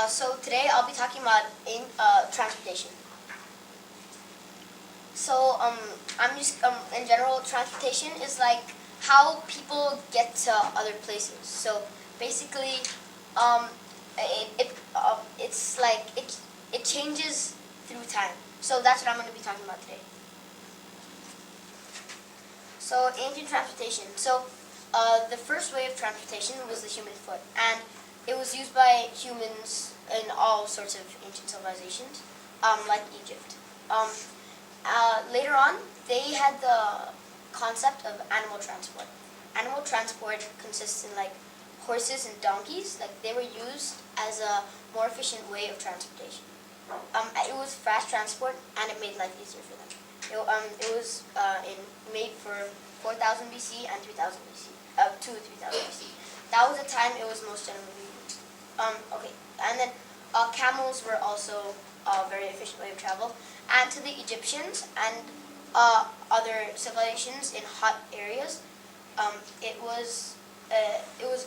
So today I'll be talking about transportation. So in general, transportation is like how people get to other places. So basically, um, it's like it changes through time. So that's what I'm going to be talking about today. So ancient transportation. So the first way of transportation was the human foot, and it was used by humans in all sorts of ancient civilizations, like Egypt. Later on, they had the concept of animal transport. Animal transport consists in like horses and donkeys. Like they were used as a more efficient way of transportation. It was fast transport, and it made life easier for them. It was made for 4000 BC and 3000 BC, 3000 BC. That was the time it was most generally used. Okay, and then camels were also a very efficient way of travel. And to the Egyptians and other civilizations in hot areas, it was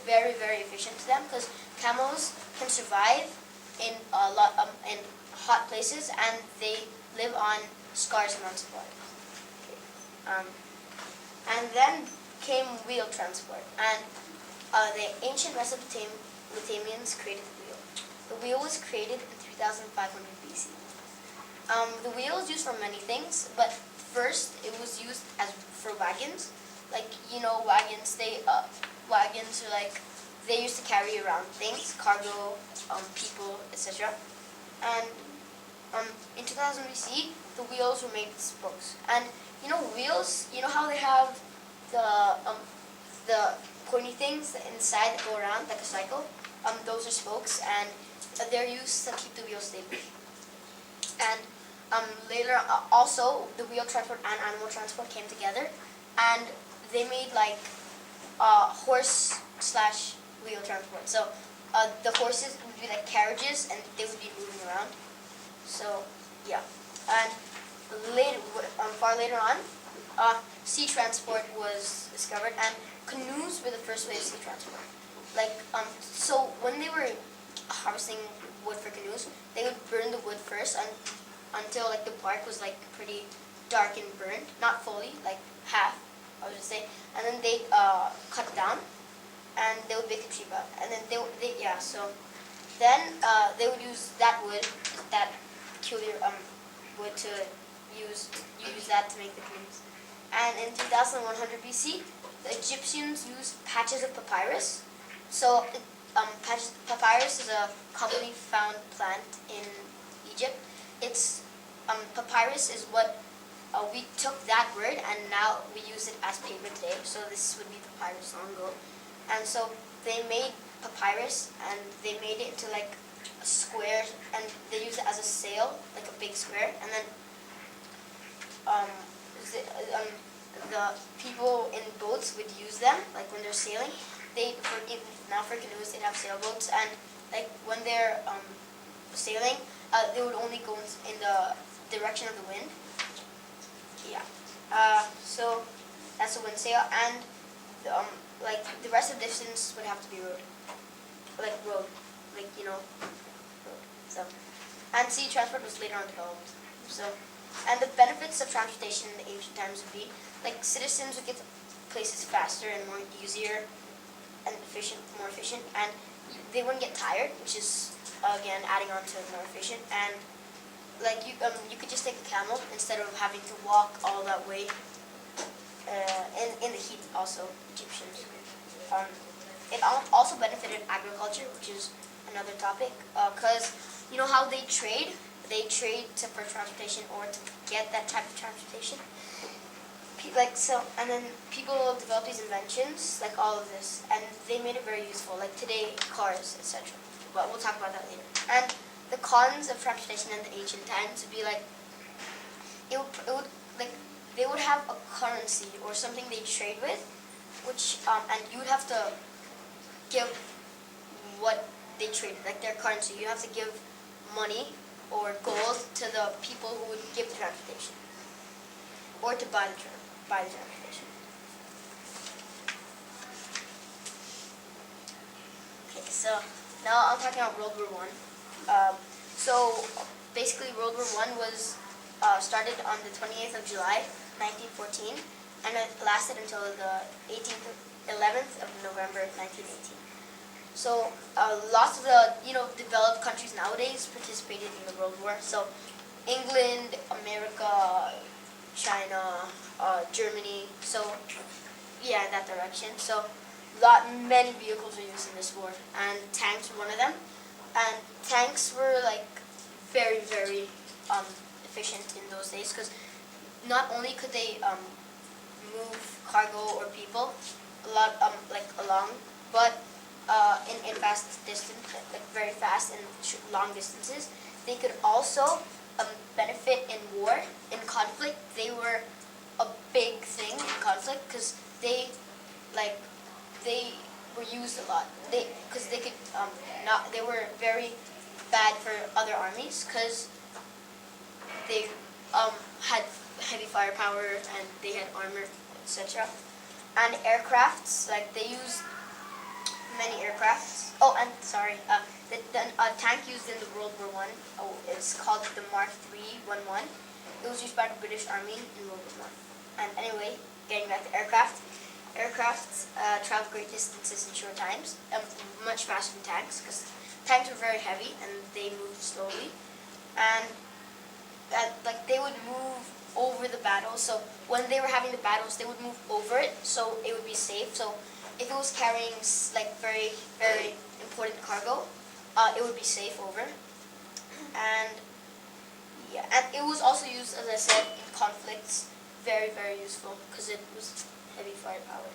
very efficient to them because camels can survive in a lot in hot places, and they live on scarce amounts of water. Okay. And then came wheel transport, and the ancient Mesopotamians created the wheel. The wheel was created in 3500 BC. The wheel is used for many things, but first it was used as for wagons. Like wagons. Wagons are like they used to carry around things, cargo, people, etc. And in 2000 BC, the wheels were made with spokes. And wheels. You know how they have the pointy things inside that go around like a cycle. Those are spokes, and they're used to keep the wheel stable. And later, also, the wheel transport and animal transport came together, and they made like horse/wheel transport. So the horses would be like carriages, and they would be moving around. So yeah, and far later on, sea transport was discovered, and canoes were the first way of sea transport. Like so when they were harvesting wood for canoes, they would burn the wood first until like the bark was like pretty dark and burned, not fully, like half, I would say, and then they cut it down, and they would bake a tree out, and then they would use that wood, that peculiar wood to use that to make the canoes. And in 3100 BC, the Egyptians used patches of papyrus. So papyrus is a commonly found plant in Egypt. It's papyrus is what we took that word and now we use it as paper today. So this would be papyrus long ago. And so they made papyrus, and they made it into like a square, and they used it as a sail, like a big square. And then the people in boats would use them, like when they're sailing. Now for canoes, they'd have sailboats, and like when they're sailing, they would only go in the direction of the wind. Yeah. So that's a wind sail, and like the rest of the distance would have to be road, road. So, and sea transport was later on developed. So, and the benefits of transportation in the ancient times would be like citizens would get to places faster and more easier and more efficient, and they wouldn't get tired, which is again adding on to more efficient. And like you could just take a camel instead of having to walk all that way in the heat. Also, Egyptians. It also benefited agriculture, which is another topic, because you know how they trade. They trade for transportation or to get that type of transportation. And then people developed these inventions, like all of this, and they made it very useful. Like today, cars, etc. But we'll talk about that later. And the cons of transportation in the ancient times would be like it would like they would have a currency or something they trade with, which and you would have to give what they trade, like their currency. You have to give money or gold to the people who would give the transportation, or to buy the transportation. Okay, so Now I'm talking about World War One. So basically, World War One was started on the 28th of July, 1914, and it lasted until the 11th of November, 1918. So lots of the developed countries nowadays participated in the World War. So England, America, China, Germany. So yeah, in that direction. So many vehicles are used in this war, and tanks were one of them. And tanks were like very, very efficient in those days because not only could they move cargo or people like along, but in fast distance, like very fast and long distances. They could also benefit in war, in conflict. They were a big thing in conflict because they were used a lot. Because they could not. They were very bad for other armies because they had heavy firepower and they had armor, etc. And aircrafts, like they used many aircrafts. Oh, and sorry, the tank used in the World War One is called the Mark III 11. It was used by the British Army in World War One. And anyway, getting back to aircraft. Aircrafts travel great distances in short times, much faster than tanks, because tanks were very heavy and they moved slowly. And like they would move over the battle. So when they were having the battles, they would move over it, so it would be safe. So if it was carrying like very, very important cargo, it would be safe over. And yeah, and it was also used, as I said, in conflicts. Very, very useful because it was heavy firepower.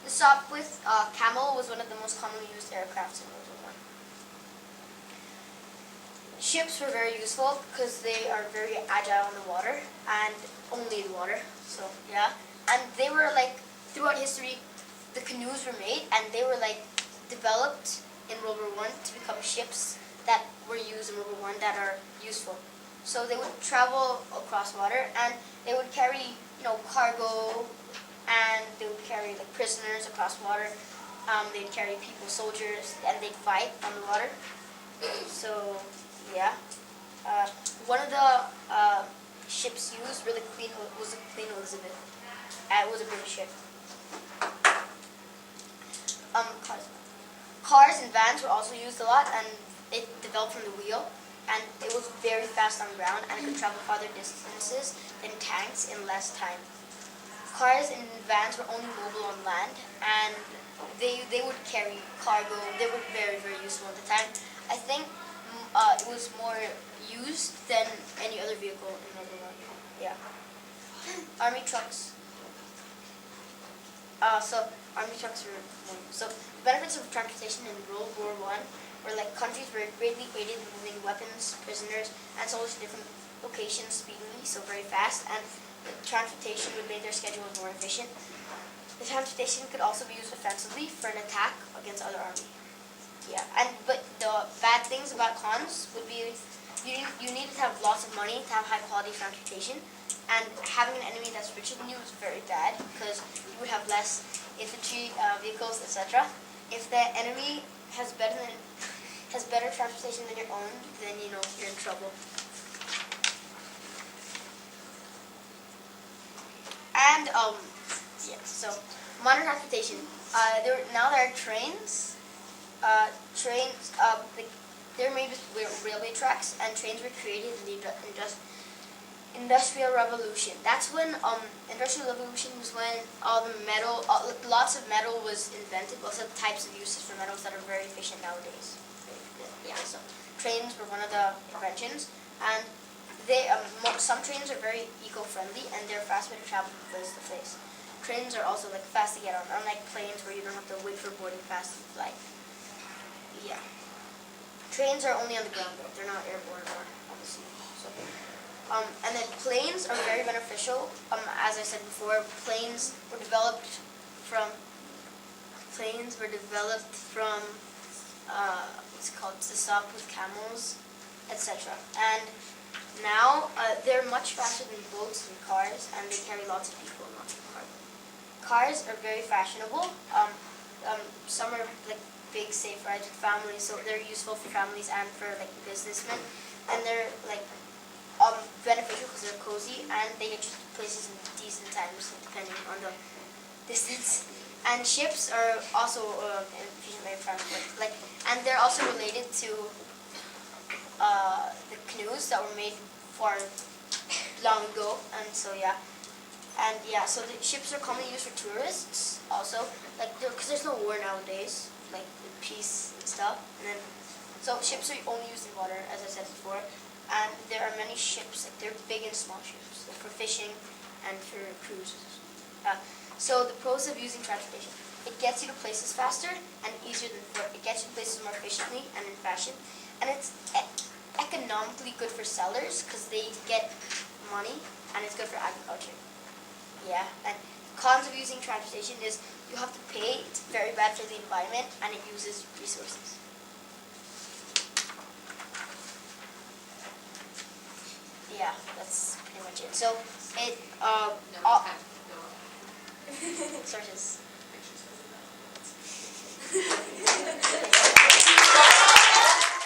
The Sopwith Camel was one of the most commonly used aircrafts in World War One. Ships were very useful because they are very agile on the water and only in water. So yeah, and they were like throughout history, the canoes were made and they were like developed in World War One to become ships that were used in World War One that are useful. So they would travel across water and they would carry, cargo, and they would carry like prisoners across water. They'd carry people, soldiers, and they'd fight on the water. So yeah, one of the ships used was the Queen Elizabeth. It was a British ship. Cars and vans were also used a lot, and it developed from the wheel. And it was very fast on ground and it could travel farther distances than tanks in less time. Cars and vans were only mobile on land, and they would carry cargo. They were very, very useful at the time. I think it was more used than any other vehicle in World War One. Yeah. Army trucks. So army trucks were so the benefits of transportation in World War One where like countries were greatly aided in moving weapons, prisoners, and soldiers to different locations speedily, so very fast, and the transportation would make their schedules more efficient. The transportation could also be used offensively for an attack against other army. Yeah, but the bad things about cons would be you needed to have lots of money to have high quality transportation, and having an enemy that's richer than you is very bad because you would have less infantry vehicles, etc. If the enemy has better transportation than your own, then you're in trouble. And yeah, so modern transportation. Now there are trains. They're made with railway tracks, and trains were created in the Industrial Revolution. That's when Industrial Revolution was when all the metal, lots of metal was invented. Lots of types of uses for metals that are very efficient nowadays. Yeah, so trains were one of the inventions, and some trains are very eco-friendly and they're fast way to travel from place to place. Trains are also like fast to get on, unlike planes where you don't have to wait for boarding pass to fly. Yeah, trains are only on the ground though; they're not airborne or on the sea. So. And then planes are very beneficial. As I said before, planes were developed from what's it called, to stop with camels, etc. And now they're much faster than boats and cars, and they carry lots of people and lots of cargo. Cars are very fashionable. Some are like big safe rides with families, so they're useful for families and for like businessmen, and they're like beneficial because they're cozy and they get you to places in decent times depending on the distance. And ships are also an efficient way of transport, like, and they're also related to the canoes that were made far long ago, and so yeah. And yeah, so the ships are commonly used for tourists also, like, because there's no war nowadays, like peace and stuff. And then, so ships are only used in water, as I said before. And there are many ships, like they're big and small ships, like for fishing and for cruises. So the pros of using transportation: it gets you to places faster and easier than foot. It gets you to places more efficiently and in fashion, and it's economically good for sellers because they get money, and it's good for agriculture. Yeah, and cons of using transportation is you have to pay, it's very bad for the environment, and it uses resources. Yeah, that's pretty much it. So it No time to go. sources.